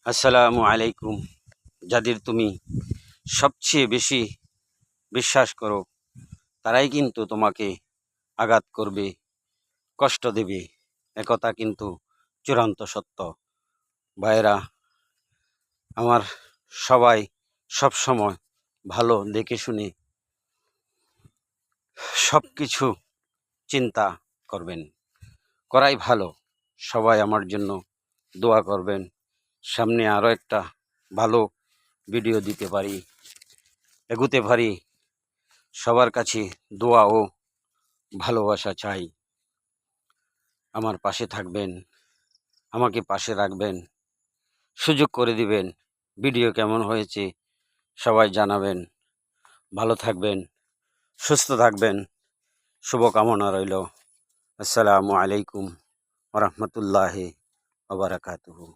আসসালামু আলাইকুম। যাদের তুমি সবচেয়ে বেশি বিশ্বাস করো তারাই কিন্তু তোমাকে আঘাত করবে, কষ্ট দেবে, একথা কিন্তু চূড়ান্ত সত্য। ভাইয়েরা আমার, সবাই সব সময় ভালো দেখে শুনে সব কিছু চিন্তা করবেন, করাই ভালো। সবাই আমার জন্য দোয়া করবেন, সামনে আরও একটা ভালো ভিডিও দিতে পারি, এগুতে পারি। সবার কাছে দোয়া ও ভালোবাসা চাই। আমার পাশে থাকবেন, আমাকে পাশে রাখবেন, সুযোগ করে দিবেন। ভিডিও কেমন হয়েছে সবাই জানাবেন। ভালো থাকবেন, সুস্থ থাকবেন, শুভকামনা রইল। আসসালামু আলাইকুম ওয়া রাহমাতুল্লাহি ওয়া বারাকাতুহু।